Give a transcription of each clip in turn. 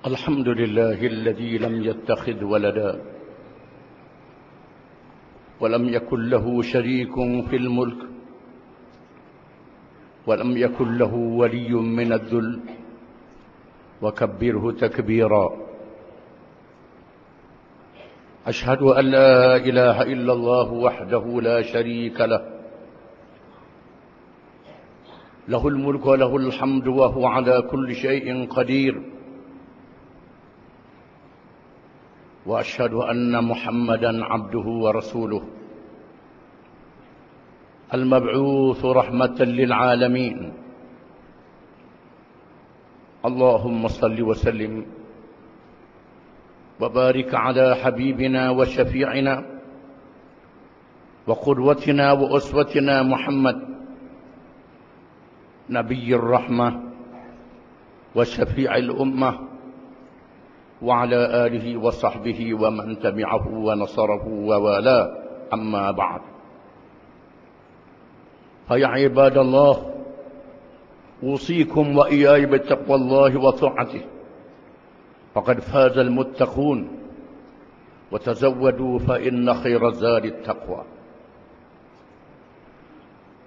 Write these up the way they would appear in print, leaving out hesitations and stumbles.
الحمد لله الذي لم يتخذ ولدا ولم يكن له شريك في الملك ولم يكن له ولي من الذل وكبره تكبيرا. أشهد أن لا إله إلا الله وحده لا شريك له له الملك وله الحمد وهو على كل شيء قدير. وأشهد أن محمدا عبده ورسوله المبعوث رحمة للعالمين. اللهم صل وسلم وبارك على حبيبنا وشفيعنا وقدوتنا وأسوتنا محمد نبي الرحمة وشفيع الأمة وعلى آله وصحبه ومن تبعه ونصره ووالاه. أما بعد، فيا عباد الله، أوصيكم وإياي بتقوى الله وطاعته، فقد فاز المتقون، وتزودوا فإن خير الزاد التقوى.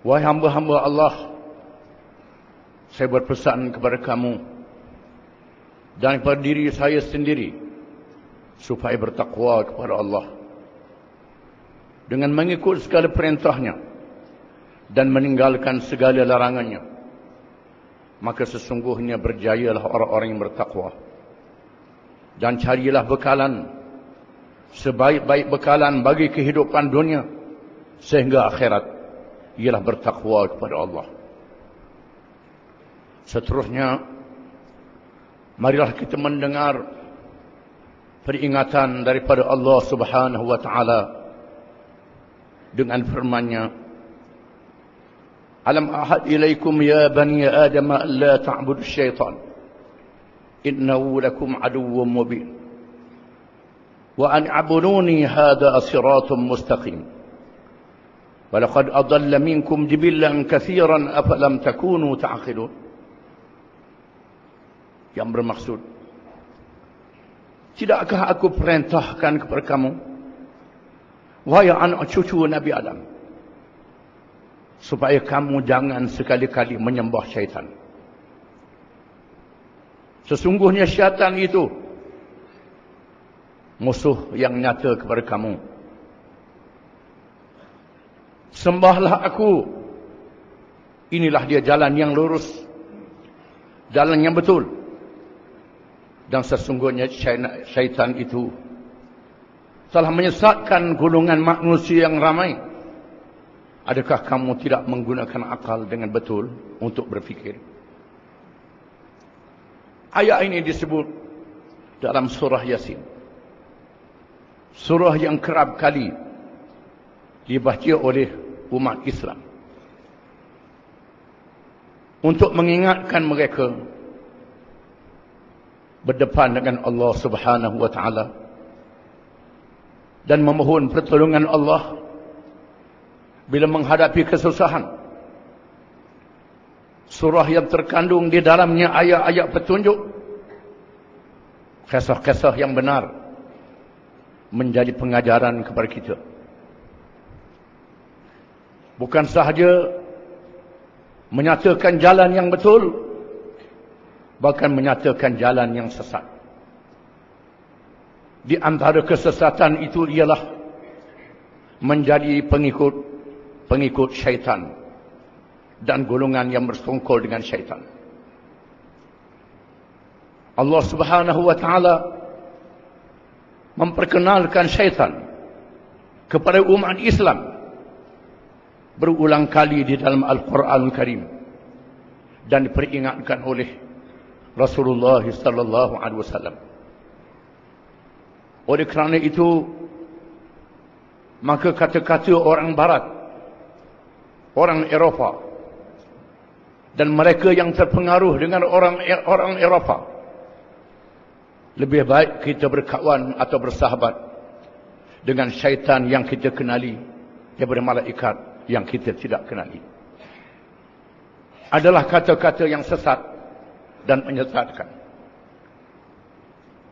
Wahai hamba-hamba Allah, saya berpesan kepada kamu dan kepada diri saya sendiri supaya bertakwa kepada Allah dengan mengikut segala perintahnya dan meninggalkan segala larangannya. Maka sesungguhnya berjayalah orang-orang yang bertakwa. Dan carilah bekalan, sebaik-baik bekalan bagi kehidupan dunia sehingga akhirat, ialah bertakwa kepada Allah. Seterusnya, marilah kita mendengar peringatan daripada Allah Subhanahu wa taala dengan firman-Nya, "Alam ahad ilaikum ya bani Adam alla ta'budu syaitan innahu lakum aduwwun mubin wa an a'buduni hadha siratun mustaqim wa laqad adalla minkum jibillan katsiran afalam takunu ta'qilun." Yang bermaksud, tidakkah aku perintahkan kepada kamu, wahai anak cucu Nabi Adam, supaya kamu jangan sekali-kali menyembah syaitan. Sesungguhnya syaitan itu musuh yang nyata kepada kamu. Sembahlah aku. Inilah dia jalan yang lurus, jalan yang betul. Dan sesungguhnya syaitan itu telah menyesatkan golongan manusia yang ramai. Adakah kamu tidak menggunakan akal dengan betul untuk berfikir? Ayat ini disebut dalam surah Yasin, surah yang kerap kali dibaca oleh umat Islam untuk mengingatkan mereka berdepan dengan Allah Subhanahu wa taala dan memohon pertolongan Allah bila menghadapi kesusahan. Surah yang terkandung di dalamnya ayat-ayat petunjuk, kisah-kisah yang benar, menjadi pengajaran kepada kita. Bukan sahaja menyatakan jalan yang betul, bahkan menyatakan jalan yang sesat. Di antara kesesatan itu ialah menjadi pengikut syaitan dan golongan yang bersongkol dengan syaitan. Allah Subhanahu wa taala memperkenalkan syaitan kepada umat Islam berulang kali di dalam Al-Quranul Karim dan diperingatkan oleh Rasulullah sallallahu alaihi wasallam. Oleh kerana itu, maka kata-kata orang barat, orang Eropah, dan mereka yang terpengaruh dengan orang Eropah, lebih baik kita berkawan atau bersahabat dengan syaitan yang kita kenali daripada malaikat yang kita tidak kenali. Adalah kata-kata yang sesat dan menyesatkan.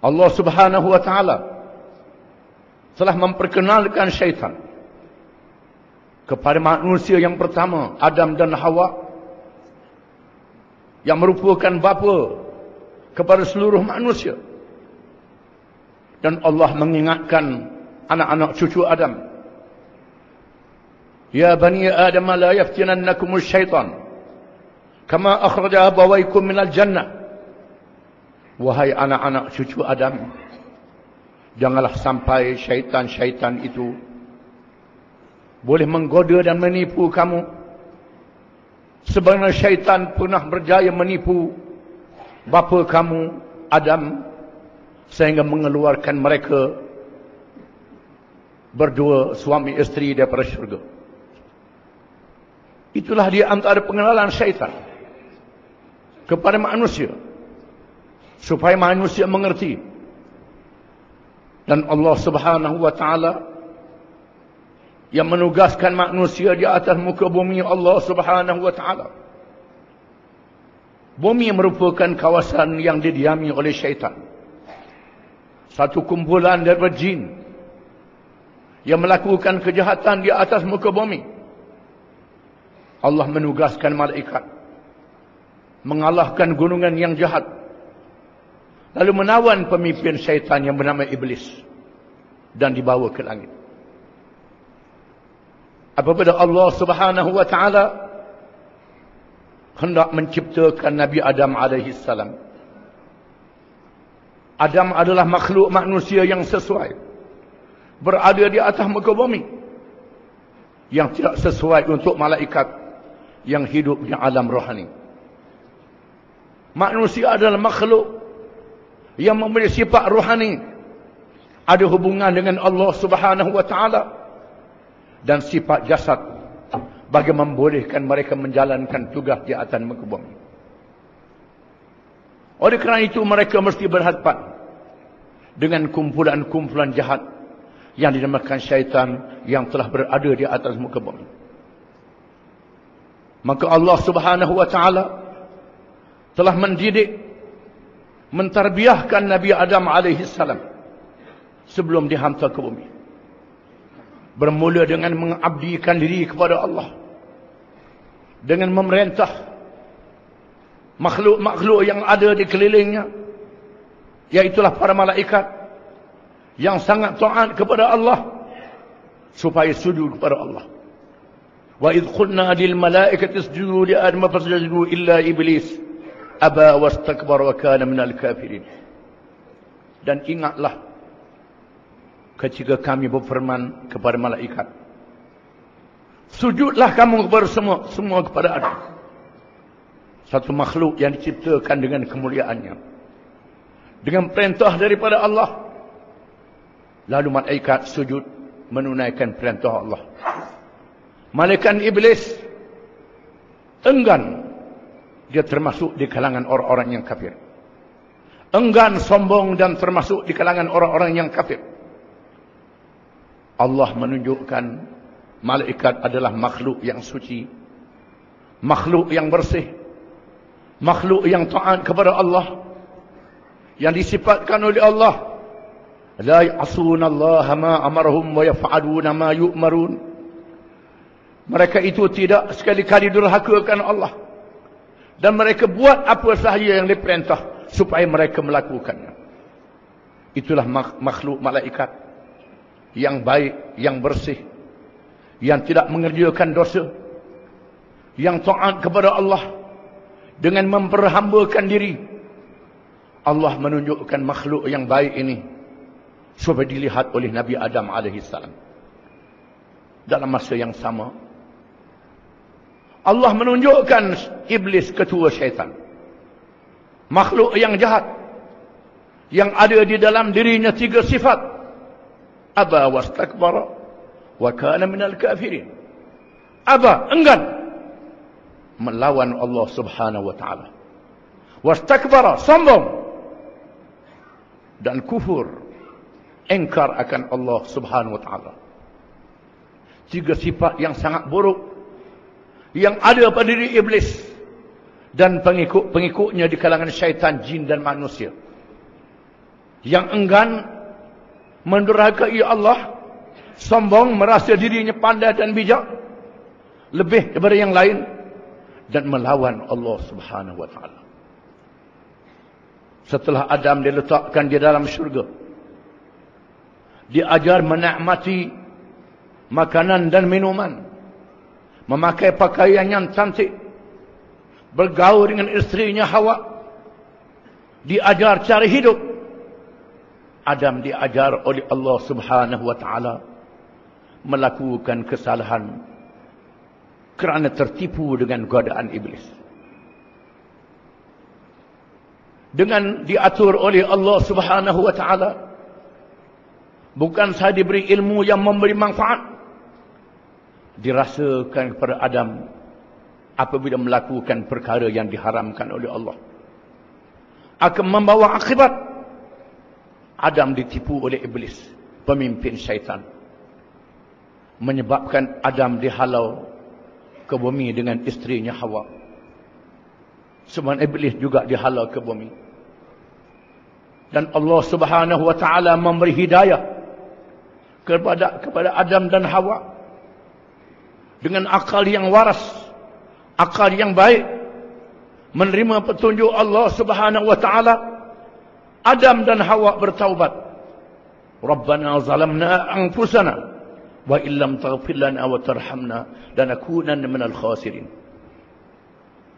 Allah Subhanahu wa taala telah memperkenalkan syaitan kepada manusia yang pertama, Adam dan Hawa, yang merupakan bapa kepada seluruh manusia. Dan Allah mengingatkan anak-anak cucu Adam, ya bani Adam la yaftinannakum syaitan kama akhraja abawaykum minal jannah. Wahai anak-anak cucu Adam, janganlah sampai syaitan-syaitan itu boleh menggoda dan menipu kamu sebagaimana syaitan pernah berjaya menipu bapa kamu Adam sehingga mengeluarkan mereka berdua suami isteri daripada syurga. Itulah di antara pengenalan syaitan kepada manusia, supaya manusia mengerti. Dan Allah Subhanahu wa taala yang menugaskan manusia di atas muka bumi, Allah Subhanahu wa taala. Bumi merupakan kawasan yang didiami oleh syaitan. Satu kumpulan daripada jin yang melakukan kejahatan di atas muka bumi. Allah menugaskan malaikat mengalahkan gunungan yang jahat, lalu menawan pemimpin syaitan yang bernama Iblis dan dibawa ke langit. Apabila Allah Subhanahu wa taala hendak menciptakan Nabi Adam alaihi salam, Adam adalah makhluk manusia yang sesuai berada di atas muka bumi, yang tidak sesuai untuk malaikat yang hidup di alam rohani. Manusia adalah makhluk yang memiliki sifat rohani, ada hubungan dengan Allah Subhanahu wa taala, dan sifat jasad bagi membolehkan mereka menjalankan tugas di atas muka bumi. Oleh kerana itu mereka mesti berhadapan dengan kumpulan-kumpulan jahat yang dinamakan syaitan yang telah berada di atas muka bumi. Maka Allah Subhanahu wa taala telah mendidik, mentarbiahkan Nabi Adam alaihi salam sebelum dihantar ke bumi. Bermula dengan mengabdikan diri kepada Allah, dengan memerintah makhluk-makhluk yang ada di kelilingnya, iaitulah para malaikat yang sangat taat kepada Allah, supaya sujud kepada Allah. Wa idh qulna lil malaikati isjudu li adama fasajadu illa iblis aba wastakbara wa kana minal kafirin. Dan ingatlah ketika kami berfirman kepada malaikat, sujudlah kamu kepada semua kepada Adam, satu makhluk yang diciptakan dengan kemuliaannya, dengan perintah daripada Allah. Lalu malaikat sujud menunaikan perintah Allah. Malaikat Iblis enggan, dia termasuk di kalangan orang-orang yang kafir. Enggan, sombong dan termasuk di kalangan orang-orang yang kafir. Allah menunjukkan malaikat adalah makhluk yang suci, makhluk yang bersih, makhluk yang taat kepada Allah, yang disifatkan oleh Allah, la ya'sunallaha ma amarahum wa yaf'aluna ma yu'marun. Mereka itu tidak sekali-kali durhakakan Allah, dan mereka buat apa sahaja yang diperintah supaya mereka melakukannya. Itulah makhluk malaikat yang baik, yang bersih, yang tidak mengerjakan dosa, yang taat kepada Allah dengan memperhambakan diri. Allah menunjukkan makhluk yang baik ini supaya dilihat oleh Nabi Adam alaihi salam. Dalam masa yang sama, Allah menunjukkan Iblis, ketua syaitan, makhluk yang jahat, yang ada di dalam dirinya 3 sifat. Aba wastakbara wa kana minal kafirin. Aba, enggan melawan Allah Subhanahu wa taala. Wastakbara, sombong, dan kufur, engkar akan Allah Subhanahu wa taala. 3 sifat yang sangat buruk yang ada pada diri Iblis dan pengikut-pengikutnya di kalangan syaitan, jin dan manusia. yang enggan, mendurhakai Allah, sombong, merasa dirinya pandai dan bijak, lebih daripada yang lain, dan melawan Allah Subhanahu wa taala. Setelah Adam diletakkan di dalam syurga, diajar menikmati makanan dan minuman, memakai pakaian yang cantik, bergaul dengan istrinya Hawa, diajar cara hidup. Adam diajar oleh Allah Subhanahu wa taala melakukan kesalahan kerana tertipu dengan godaan iblis. Dengan diatur oleh Allah Subhanahu wa taala, bukan sahaja diberi ilmu yang memberi manfaat, dirasakan kepada Adam apabila melakukan perkara yang diharamkan oleh Allah akan membawa akibat. Adam ditipu oleh iblis, pemimpin syaitan, menyebabkan Adam dihalau ke bumi dengan isterinya Hawa. Sebab iblis juga dihalau ke bumi. Dan Allah Subhanahu wa taala memberi hidayah kepada Adam dan Hawa dengan akal yang waras, akal yang baik, menerima petunjuk Allah Subhanahu wa taala. Adam dan Hawa bertaubat. Rabbana zalamna anfusana wa illam taghfir lana wa tarhamna lanakunanna minal khasirin.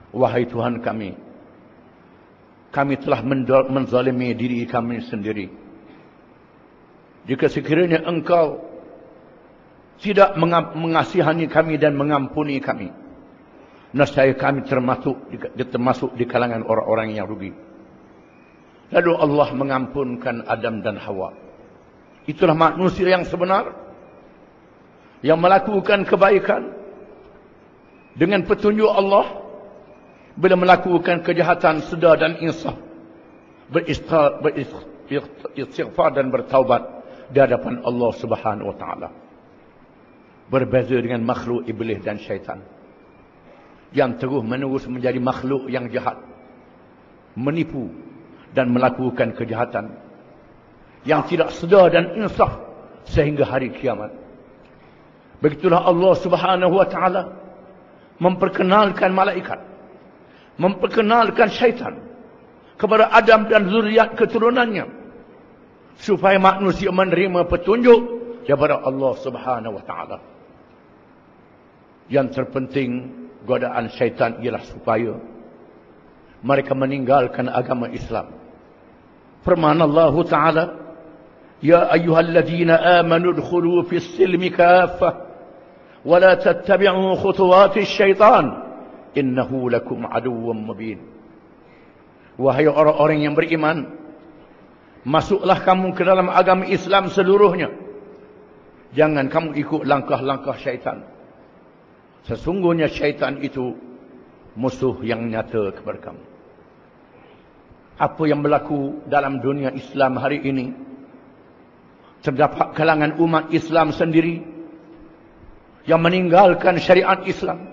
Wahai Tuhan kami, kami telah menzalimi diri kami sendiri. Jika sekiranya Engkau tidak mengasihani kami dan mengampuni kami, nescaya kami termasuk di kalangan orang-orang yang rugi. Lalu Allah mengampunkan Adam dan Hawa. Itulah manusia yang sebenar, yang melakukan kebaikan dengan petunjuk Allah. Bila melakukan kejahatan, sedar dan insaf, beristighfar dan bertaubat di hadapan Allah Subhanahu wa taala. Berbeza dengan makhluk iblis dan syaitan yang terus-menerus menjadi makhluk yang jahat, menipu dan melakukan kejahatan yang tidak sedar dan insaf sehingga hari kiamat. Begitulah Allah Subhanahu wa taala memperkenalkan malaikat, memperkenalkan syaitan kepada Adam dan zuriat keturunannya, supaya manusia menerima petunjuk daripada Allah Subhanahu wa taala. Yang terpenting godaan syaitan ialah supaya mereka meninggalkan agama Islam. Firman Allah taala, ya ayyuhalladzina amanu udkhulu fis silmi kaffah wa la tattabi'u khutuwatis syaitan innahu lakum aduwwum mubin. Wahai orang-orang yang beriman, masuklah kamu ke dalam agama Islam seluruhnya. Jangan kamu ikut langkah-langkah syaitan. Sesungguhnya syaitan itu musuh yang nyata kepada kamu. Apa yang berlaku dalam dunia Islam hari ini, terdapat kalangan umat Islam sendiri yang meninggalkan syariat Islam.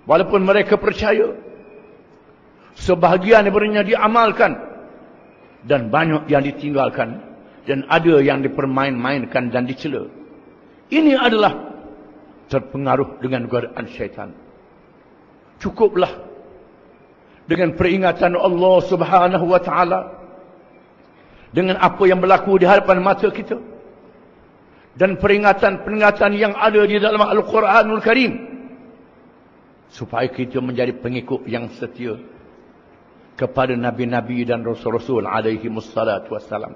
Walaupun mereka percaya, sebahagian daripadanya diamalkan dan banyak yang ditinggalkan, dan ada yang dipermain-mainkan dan dicela. Ini adalah terpengaruh dengan godaan syaitan. Cukuplah dengan peringatan Allah Subhanahu wa taala, dengan apa yang berlaku di hadapan mata kita, dan peringatan-peringatan yang ada di dalam Al-Quranul Karim, supaya kita menjadi pengikut yang setia kepada Nabi-Nabi dan Rasul-Rasul alaihi wassalatu wassalam.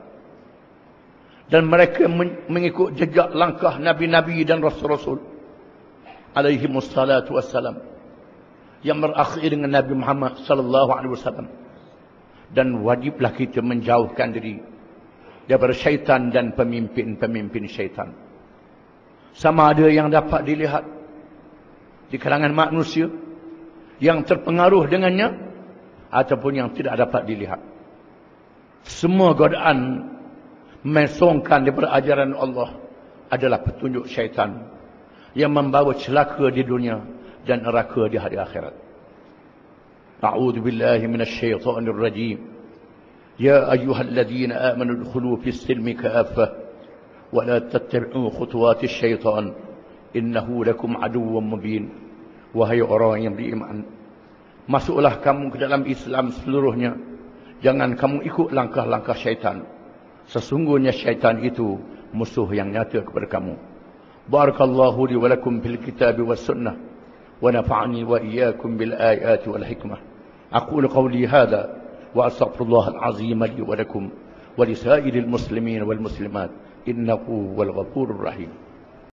Dan mereka mengikut jejak langkah Nabi-Nabi dan Rasul-Rasul alaihi wassalatu wassalam, yang berakhir dengan Nabi Muhammad sallallahu alaihi wasallam. Dan wajiblah kita menjauhkan diri daripada syaitan dan pemimpin-pemimpin syaitan. Sama ada yang dapat dilihat di kalangan manusia yang terpengaruh dengannya, ataupun yang tidak dapat dilihat. Semua godaan mesongkan daripada ajaran Allah adalah petunjuk syaitan yang membawa celaka di dunia dan neraka di hari akhirat. A'udzu billahi minasyaitonir rajim. يا أيها الذين آمنوا ادخلوا في السلم كافة ولا تتبعوا خطوات الشيطان إنه لكم عدو مبين. Wahai orang yang beriman, masuklah kamu ke dalam Islam seluruhnya. Jangan kamu ikut langkah-langkah syaitan. Sesungguhnya syaitan itu musuh yang nyata kepada kamu. Barakallahu li wa lakum fil kitab was sunnah wa nafa'ani wa iyyakum bil ayati wal hikmah. Aqulu qawli hadha wa astaghfirullah al-azim li wa lakum wa li sa'iril muslimin wal muslimat innahu wal ghafurur rahim.